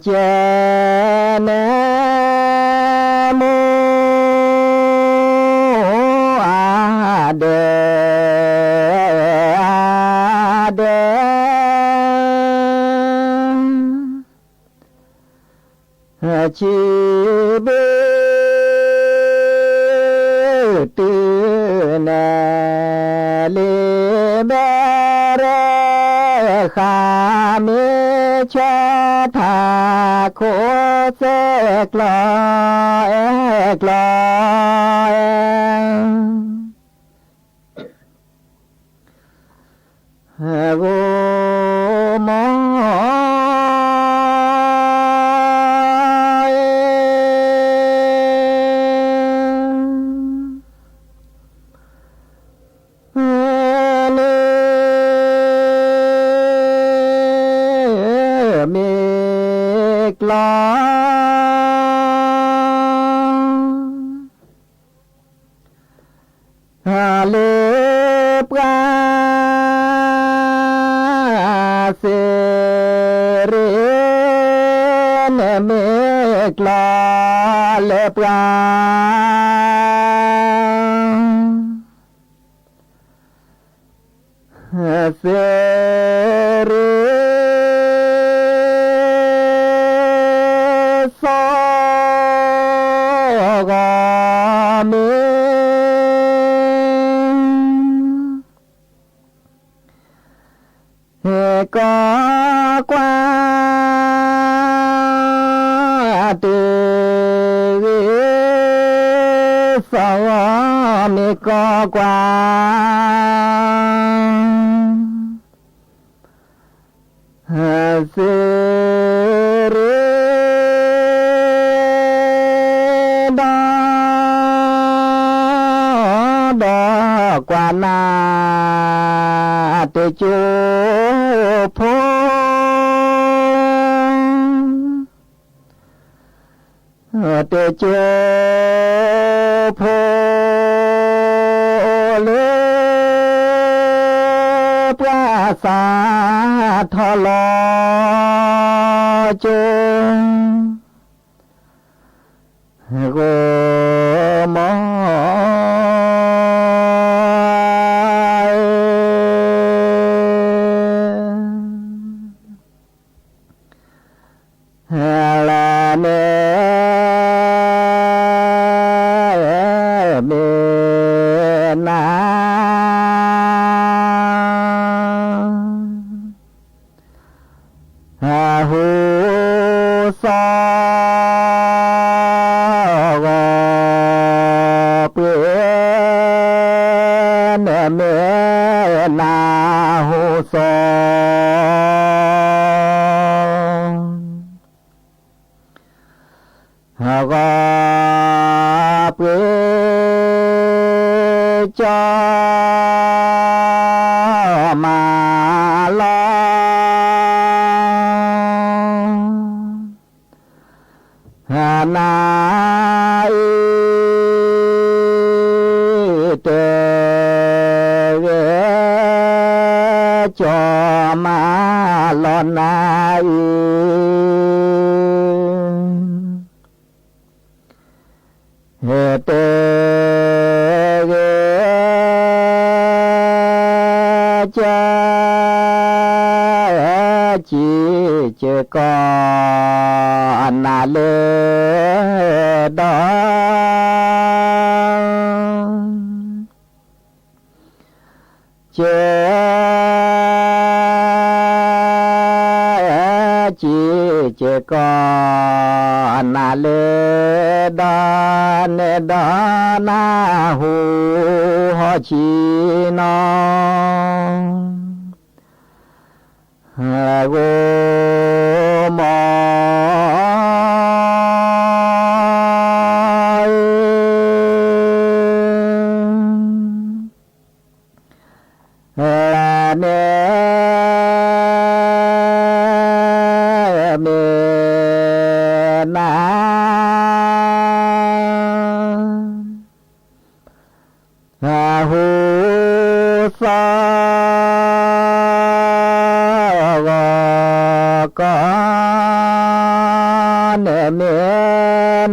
[SPEAKER 21] เจเนโมอาเดเดชีเบตีเนเลเบเรคาเมชะทาโคเสกลอเอกลอโกมอกลาเลปราเสเรนเมกลาเลปราเสเรโซกาเมกากวาเตสวามิกากวาเสเรดากวานาเตจูโพเตจูโพเลปราสาทลอจงโกมอลาเมเมนาหูซอเปนเมนาหูซอก็เปจอมาลนาเตเว จอมาลอนนายเฮเตเกจาจีเจกอนนาเลดอเจจีเจกอนนาเลดอนเนดอนาหูฮอชีนอโกมอเนเมนาหูสกอนเม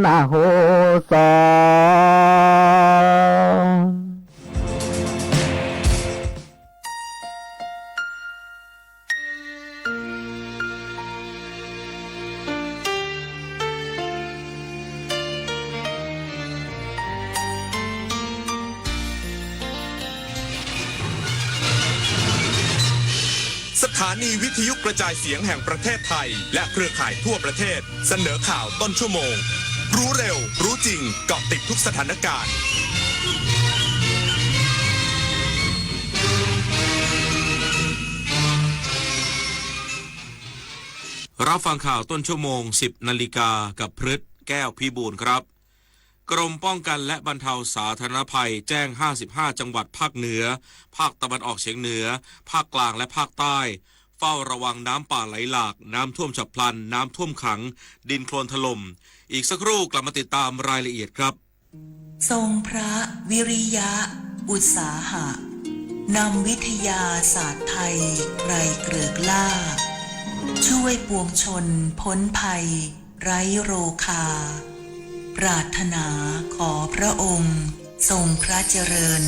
[SPEAKER 21] นาหูส
[SPEAKER 4] สถานีวิทยุกระจายเสียงแห่งประเทศไทยและเครือข่ายทั่วประเทศเสนอข่าวต้นชั่วโมงรู้เร็วรู้จริงเกาะติดทุกสถานการณ์
[SPEAKER 2] รับฟังข่าวต้นชั่วโมง 10 นาฬิกากับพฤษแก้วพิบูลครับกรมป้องกันและบรรเทาสาธารณภัยแจ้ง55จังหวัดภาคเหนือภาคตะวันออกเฉียงเหนือภาคกลางและภาคใต้เฝ้าระวังน้ำป่าไหลหลากน้ำท่วมฉับพลันน้ำท่วมขังดินโคลนถล่มอีกสักครู่กลับมาติดตามรายละเอียดครับ
[SPEAKER 1] ทรงพระวิริยะอุตสาหะนำวิทยาศาสตร์ไทยไรเกลือกล้าช่วยปวงชนพ้นภัยไร้โรคาปรารถนาขอพระองค์ทรงพระเจริญ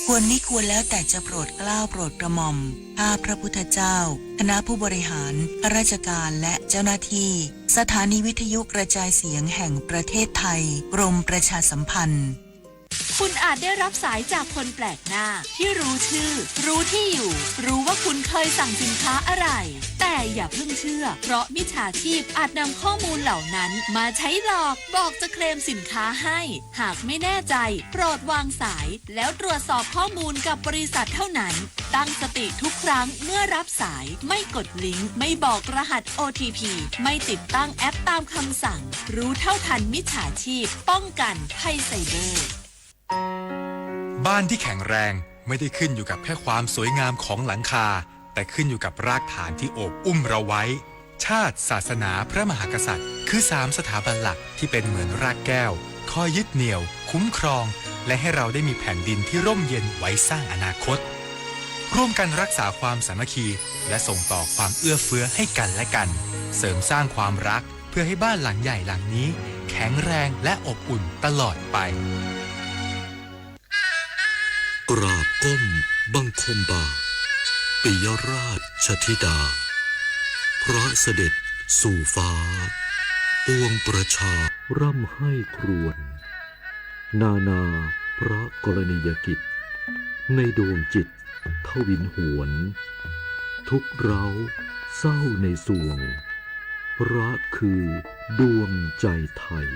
[SPEAKER 1] ควรมิควรแล้วแต่จะโปรดเกล้าโปรดกระหม่อมข้าพระพุทธเจ้าคณะผู้บริหารข้าราชการและเจ้าหน้าที่สถานีวิทยุกระจายเสียงแห่งประเทศไทยกรมประชาสัมพันธ์
[SPEAKER 22] คุณอาจได้รับสายจากคนแปลกหน้าที่รู้ชื่อรู้ที่อยู่รู้ว่าคุณเคยสั่งสินค้าอะไรแต่อย่าเพิ่งเชื่อเพราะมิจฉาชีพอาจนำข้อมูลเหล่านั้นมาใช้หลอกบอกจะเคลมสินค้าให้หากไม่แน่ใจโปรดวางสายแล้วตรวจสอบข้อมูลกับบริษัทเท่านั้นตั้งสติทุกครั้งเมื่อรับสายไม่กดลิงก์ไม่บอกรหัส OTP ไม่ติดตั้งแอปตามคำสั่งรู้เท่าทันมิจฉาชีพป้องกันภัยไซเบอร์
[SPEAKER 23] บ้านที่แข็งแรงไม่ได้ขึ้นอยู่กับแค่ความสวยงามของหลังคาแต่ขึ้นอยู่กับรากฐานที่โอบอุ้มเราไว้ชาติศาสนาพระมหากษัตริย์คือ3สถาบันหลักที่เป็นเหมือนรากแก้วคอยยึดเหนี่ยวคุ้มครองและให้เราได้มีแผ่นดินที่ร่มเย็นไว้สร้างอนาคตร่วมกันรักษาความสามัคคีและส่งต่อความเอื้อเฟื้อให้กันและกันเสริมสร้างความรักเพื่อให้บ้านหลังใหญ่หลังนี้แข็งแรงและอบอุ่นตลอดไป
[SPEAKER 9] กราบก้มบังคมบาทปิยราชธิดาพระเสด็จสู่ฟ้าปวงประชาร่ำให้ครวญนานาพระกรณียกิจในดวงจิตทวินหวนทุกเร้าเศร้าในสวงพระคือดวงใจไทย